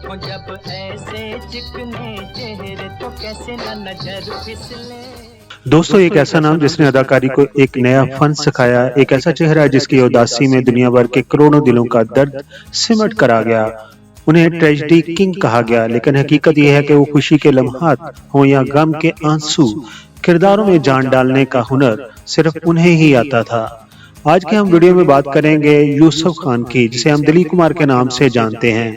हो जब ऐसे चिकने चेहरे तो कैसे न नजर फिसले। दोस्तों, एक ऐसा नाम जिसने अदाकारी को एक नया फन सिखाया, एक ऐसा चेहरा जिसकी उदासी में दुनिया भर के करोड़ों दिलों का दर्द सिमट कर आ गया। उन्हें ट्रेजेडी किंग कहा गया, लेकिन हकीकत यह है कि वो खुशी के लम्हात हों या गम के आंसू, किरदारों में जान डालने का हुनर सिर्फ उन्हें ही आता था। आज के हम वीडियो में बात करेंगे यूसुफ खान की, जिसे हम दिलीप कुमार के नाम से जानते हैं।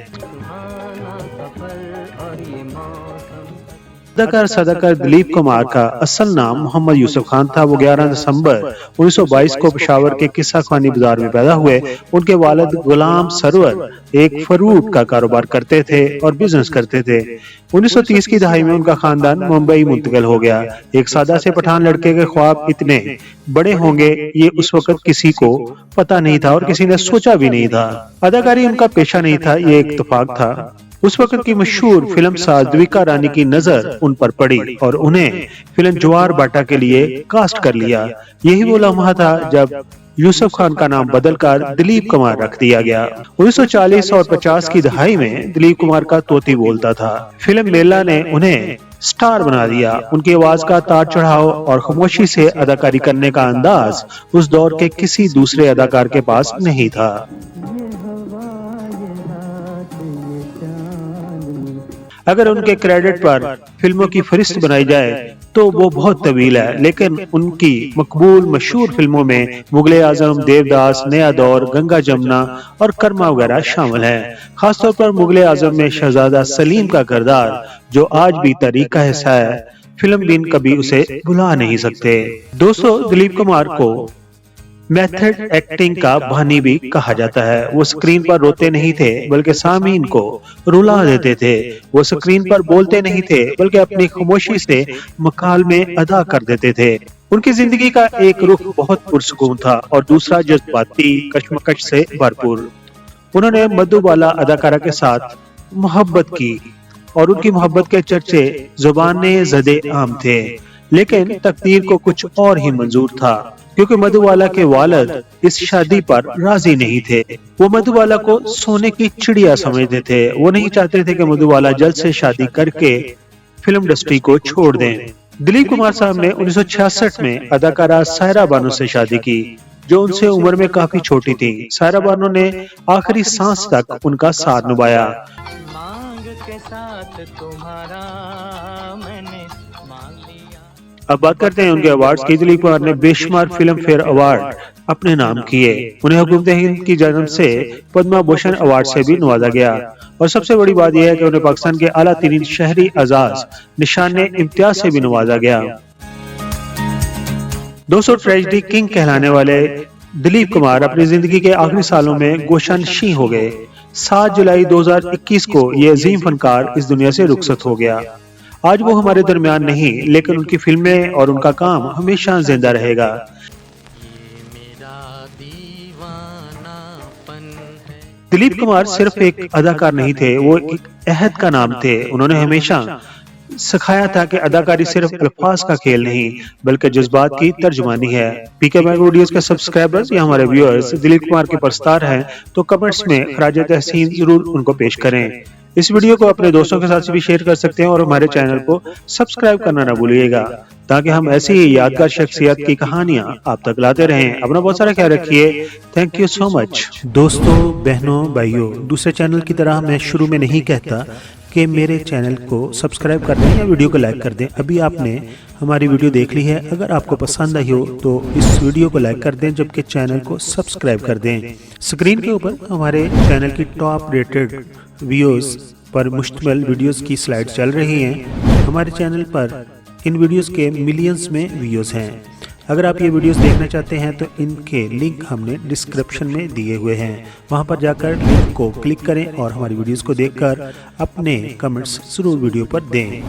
अदाकार सदाकार दिलीप कुमार का असल नाम मोहम्मद यूसुफ खान था। वो 11 दिसंबर 1922 को पेशावर के किस्सा खानी बाजार में पैदा हुए। उनके वालिद गुलाम सरवर एक फ्रूट का कारोबार करते थे और बिजनेस करते थे। 1930 की दहाई में उनका खानदान मुंबई मुंतकिल हो गया। एक सादा से पठान लड़के के ख्वाब इतने बड़े होंगे ये उस वक्त किसी को पता नहीं था और किसी ने सोचा भी नहीं था। अदाकारी उनका पेशा नहीं था, ये एक इत्तेफाक था। उस वक्त की मशहूर फिल्म साज द्विका रानी की नजर उन पर पड़ी और उन्हें फिल्म ज्वार बाटा के लिए कास्ट कर लिया। यही वो लम्हा था जब यूसुफ खान का नाम बदलकर दिलीप कुमार रख दिया गया। 1940 और 50 की दहाई में दिलीप कुमार का तोती बोलता था। फिल्म मेला ने उन्हें स्टार बना दिया। उनकी आवाज का तार चढ़ाव और खामोशी से अदाकारी करने का अंदाज उस दौर के किसी दूसरे अदाकार के पास नहीं था। अगर उनके क्रेडिट पर फिल्मों की फहरिस्त बनाई जाए तो वो बहुत तवील है, लेकिन उनकी मकबूल मशहूर फिल्मों में मुगले आजम, देवदास, नया दौर, गंगा जमुना और कर्मा वगैरह शामिल हैं। खासतौर पर मुगले आजम में शहजादा सलीम का किरदार, जो आज भी तारीख का हिस्सा है, फिल्म बिन कभी उसे भुला नहीं सकते। दोस्तों, दिलीप कुमार को मेथड एक्टिंग का बानी भी कहा जाता है। वो स्क्रीन पर रोते नहीं थे बल्कि सामीन को रुला देते थे। वो स्क्रीन पर बोलते नहीं थे बल्कि अपनी खामोशी से मकालमे अदा कर देते थे। उनकी जिंदगी का एक रुख बहुत पुरसकून था और दूसरा जज्बाती कशमकश से भरपूर। उन्होंने मधुबाला अदाकारा के साथ मोहब्बत की और उनकी मोहब्बत के चर्चे जुबाने ज़दे आम थे, लेकिन तकदीर को कुछ और ही मंजूर था, क्योंकि मधुबाला के वालिद इस शादी पर राजी नहीं थे। वो मधुबाला को सोने की चिड़िया समझते थे। वो नहीं चाहते थे कि मधुबाला जल्द से शादी करके फिल्म इंडस्ट्री को छोड़ दें। दिलीप कुमार साहब ने 1966 में अदाकारा सायरा बानो से शादी की, जो उनसे उम्र में काफी छोटी थी। सायरा बानो ने आखिरी सांस तक उनका साथ निभाया। अब बात करते हैं उनके अवार्ड्स की। दिलीप कुमार ने बेशुमार फिल्म फेयर अवार्ड अपने नाम किए। उन्हें हुकूमत हिंद की जानब से पद्मा भूषण अवार्ड से भी नवाजा गया और सबसे बड़ी बात यह है कि उन्हें पाकिस्तान के आला तरीन शहरी एजाज निशाने इम्तियाज से भी नवाजा गया। 200 ट्रेजेडी किंग कहलाने वाले दिलीप कुमार अपनी जिंदगी के आखिरी सालों में गोशानशी हो गए। 7 जुलाई 2021 को ये अजीम फनकार इस दुनिया से रुखसत हो गया। आज वो हमारे दरमियान नहीं, लेकिन उनकी फिल्में और उनका काम हमेशा जिंदा रहेगा। दिलीप कुमार सिर्फ एक अदाकार नहीं थे, वो एक अहद का नाम थे। उन्होंने हमेशा सिखाया था कि अदाकारी सिर्फ अल्फाज का खेल नहीं बल्कि जज्बात की तर्जुमानी है। पीके मैग वीडियोस के सब्सक्राइबर्स या हमारे व्यूअर्स दिलीप कुमार के परस्तार हैं तो कमेंट्स में खराज तहसीन जरूर उनको पेश करें। इस वीडियो को अपने दोस्तों के साथ भी शेयर कर सकते हैं और हमारे चैनल को सब्सक्राइब करना ना भूलिएगा, ताकि हम ऐसी ही यादगार शख्सियत की कहानियां आप तक लाते रहें। अपना बहुत सारा ख्याल रखिए। Thank you so much. दोस्तों, बहनों, भाइयों, दूसरे चैनल की तरह मैं शुरू में नहीं कहता कि मेरे चैनल को सब्सक्राइब कर दें या वीडियो को लाइक कर दें। अभी आपने हमारी वीडियो देख ली है, अगर आपको पसंद आई हो तो इस वीडियो को लाइक कर दें, जबकि चैनल को सब्सक्राइब कर दें। स्क्रीन के ऊपर हमारे चैनल की टॉप रेटेड वीडियोस पर मुश्तमिल वीडियोस की स्लाइड चल रही हैं। हमारे चैनल पर इन वीडियोस के मिलियंस में व्यूज़ हैं। अगर आप ये वीडियोस देखना चाहते हैं तो इनके लिंक हमने डिस्क्रिप्शन में दिए हुए हैं, वहां पर जाकर लिंक को क्लिक करें और हमारी वीडियोस को देखकर अपने कमेंट्स जरूर वीडियो पर दें।